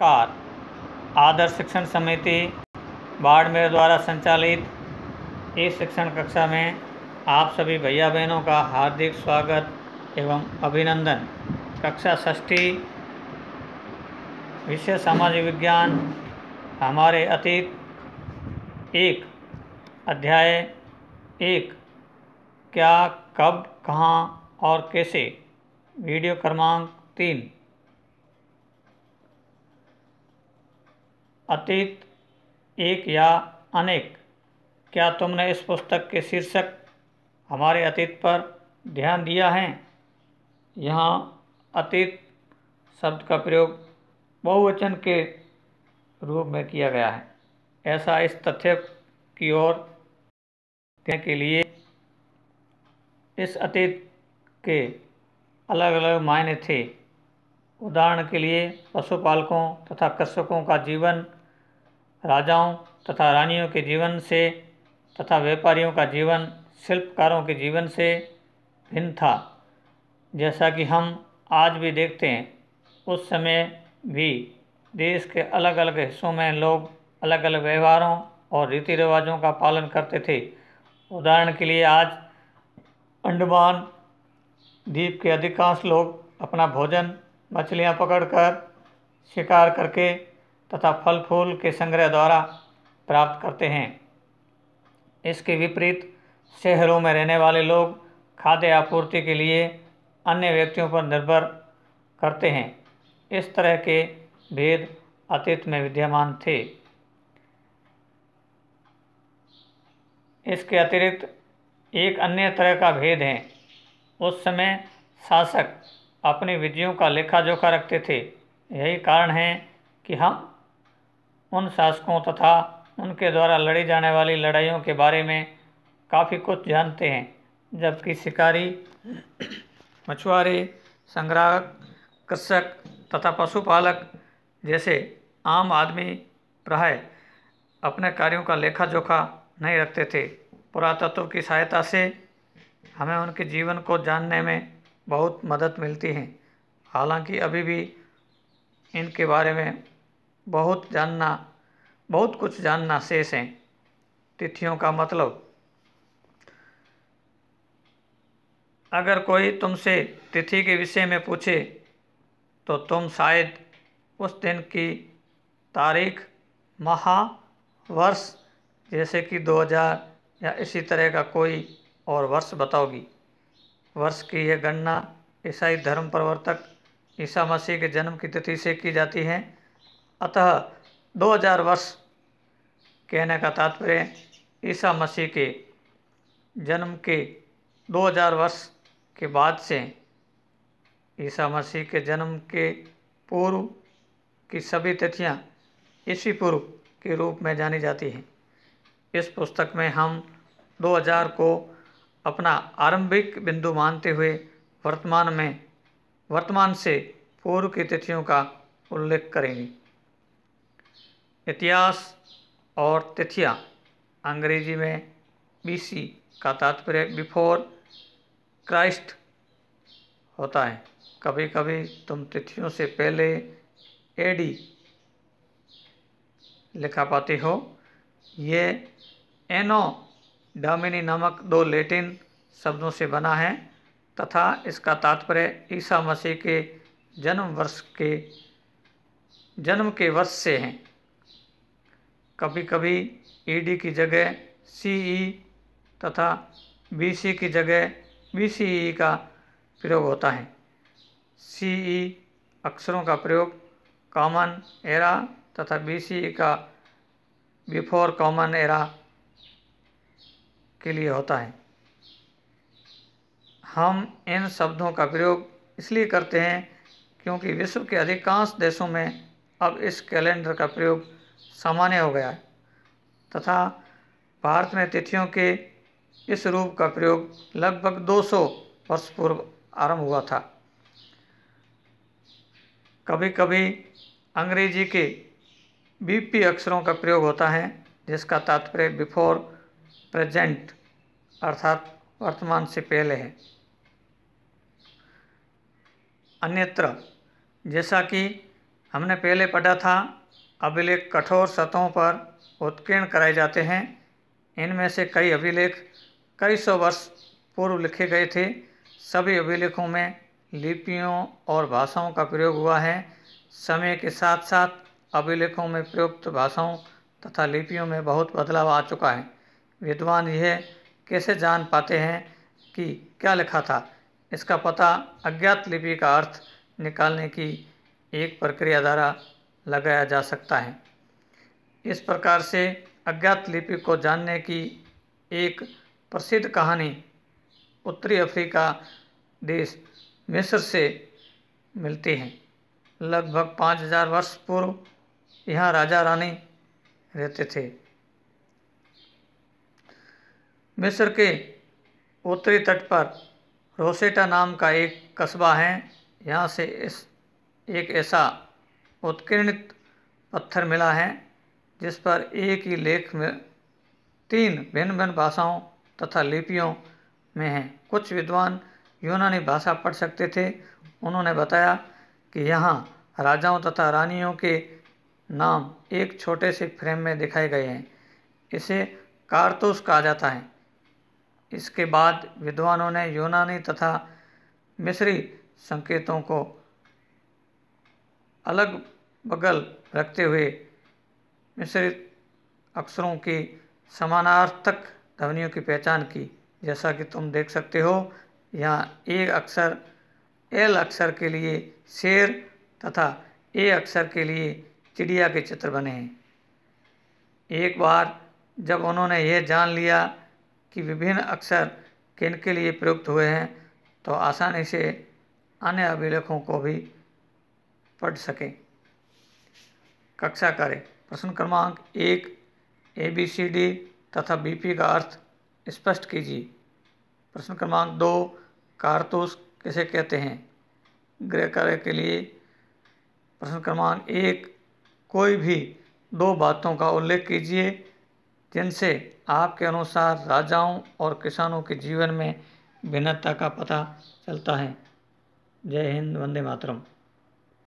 नमस्कार। आदर्श शिक्षण समिति बाड़मेर द्वारा संचालित इस शिक्षण कक्षा में आप सभी भैया बहनों का हार्दिक स्वागत एवं अभिनंदन। कक्षा 6ठी, विषय सामाजिक विज्ञान। हमारे अतीत 1, अध्याय 1, क्या, कब, कहाँ और कैसे। वीडियो क्रमांक 3। अतीत 1 या अनेक। क्या तुमने इस पुस्तक के शीर्षक हमारे अतीत पर ध्यान दिया है? यहाँ अतीत शब्द का प्रयोग बहुवचन के रूप में किया गया है। ऐसा इस तथ्य की ओर देने के लिए इस अतीत के अलग अलग मायने थे। उदाहरण के लिए पशुपालकों तथा कृषकों का जीवन राजाओं तथा रानियों के जीवन से तथा व्यापारियों का जीवन शिल्पकारों के जीवन से भिन्न था। जैसा कि हम आज भी देखते हैं, उस समय भी देश के अलग अलग हिस्सों में लोग अलग अलग व्यवहारों और रीति रिवाजों का पालन करते थे। उदाहरण के लिए आज अंडमान द्वीप के अधिकांश लोग अपना भोजन मछलियां पकड़कर, शिकार करके तथा फल फूल के संग्रह द्वारा प्राप्त करते हैं। इसके विपरीत शहरों में रहने वाले लोग खाद्य आपूर्ति के लिए अन्य व्यक्तियों पर निर्भर करते हैं। इस तरह के भेद अतीत में विद्यमान थे। इसके अतिरिक्त एक अन्य तरह का भेद है। उस समय शासक अपनी विजयों का लेखा जोखा रखते थे। यही कारण है कि हम उन शासकों तथा उनके द्वारा लड़ी जाने वाली लड़ाइयों के बारे में काफ़ी कुछ जानते हैं, जबकि शिकारी, मछुआरे, संग्राहक, कृषक तथा पशुपालक जैसे आम आदमी प्रायः अपने कार्यों का लेखा जोखा नहीं रखते थे। पुरातत्व की सहायता से हमें उनके जीवन को जानने में बहुत मदद मिलती है। हालांकि अभी भी इनके बारे में बहुत कुछ जानना शेष है। तिथियों का मतलब। अगर कोई तुमसे तिथि के विषय में पूछे तो तुम शायद उस दिन की तारीख, माह, वर्ष जैसे कि 2000 या इसी तरह का कोई और वर्ष बताओगी। वर्ष की यह गणना ईसाई धर्म प्रवर्तक ईसा मसीह के जन्म की तिथि से की जाती है। अतः 2000 वर्ष कहने का तात्पर्य ईसा मसीह के जन्म के 2000 वर्ष के बाद से ईसा मसीह के जन्म के पूर्व की सभी तिथियां ईसा पूर्व के रूप में जानी जाती हैं। इस पुस्तक में हम 2000 को अपना आरंभिक बिंदु मानते हुए वर्तमान से पूर्व की तिथियों का उल्लेख करेंगे। इतिहास और तिथियां। अंग्रेजी में BC का तात्पर्य बिफोर क्राइस्ट होता है। कभी कभी तुम तिथियों से पहले AD लिखा पाते हो। ये एनो डोमिनी नामक 2 लैटिन शब्दों से बना है तथा इसका तात्पर्य ईसा मसीह के जन्म के वर्ष से है। कभी कभी AD की जगह CE तथा BC की जगह BCE का प्रयोग होता है। CE अक्षरों का प्रयोग कॉमन एरा तथा BCE का बिफोर कॉमन एरा के लिए होता है। हम इन शब्दों का प्रयोग इसलिए करते हैं क्योंकि विश्व के अधिकांश देशों में अब इस कैलेंडर का प्रयोग सामान्य हो गया है तथा भारत में तिथियों के इस रूप का प्रयोग लगभग 200 वर्ष पूर्व आरंभ हुआ था। कभी कभी अंग्रेजी के BP अक्षरों का प्रयोग होता है जिसका तात्पर्य बिफोर प्रेजेंट अर्थात वर्तमान से पहले है। अन्यत्र जैसा कि हमने पहले पढ़ा था अभिलेख कठोर सतहों पर उत्कीर्ण कराए जाते हैं। इनमें से कई अभिलेख कई सौ वर्ष पूर्व लिखे गए थे। सभी अभिलेखों में लिपियों और भाषाओं का प्रयोग हुआ है। समय के साथ साथ अभिलेखों में प्रयुक्त भाषाओं तथा लिपियों में बहुत बदलाव आ चुका है। विद्वान यह कैसे जान पाते हैं कि क्या लिखा था? इसका पता अज्ञात लिपि का अर्थ निकालने की एक प्रक्रिया द्वारा लगाया जा सकता है। इस प्रकार से अज्ञात लिपि को जानने की एक प्रसिद्ध कहानी उत्तरी अफ्रीका देश मिस्र से मिलती है। लगभग 5000 वर्ष पूर्व यहाँ राजा रानी रहते थे। मिस्र के उत्तरी तट पर रोसेटा नाम का एक कस्बा है। यहाँ से एक ऐसा उत्कीर्णित पत्थर मिला है जिस पर एक ही लेख में 3 भिन्न भिन्न भाषाओं तथा लिपियों में है। कुछ विद्वान यूनानी भाषा पढ़ सकते थे। उन्होंने बताया कि यहाँ राजाओं तथा रानियों के नाम एक छोटे से फ्रेम में दिखाए गए हैं। इसे कारतूस कहा जाता है। इसके बाद विद्वानों ने यूनानी तथा मिस्री संकेतों को अलग बगल रखते हुए मिस्री अक्षरों की समानार्थक ध्वनियों की पहचान की। जैसा कि तुम देख सकते हो, यहाँ एक अक्षर एल अक्षर के लिए शेर तथा ए अक्षर के लिए चिड़िया के चित्र बने हैं। एक बार जब उन्होंने यह जान लिया कि विभिन्न अक्षर किन के लिए प्रयुक्त हुए हैं, तो आसानी से अन्य अभिलेखों को भी पढ़ सकें। कक्षा कार्य प्रश्न क्रमांक 1 ABCD तथा BP का अर्थ स्पष्ट कीजिए। प्रश्न क्रमांक 2 कारतूस किसे कहते हैं? गृह कार्य के लिए प्रश्न क्रमांक 1 कोई भी 2 बातों का उल्लेख कीजिए जिनसे आपके अनुसार राजाओं और किसानों के जीवन में भिन्नता का पता चलता है। जय हिंद, वंदे मातरम।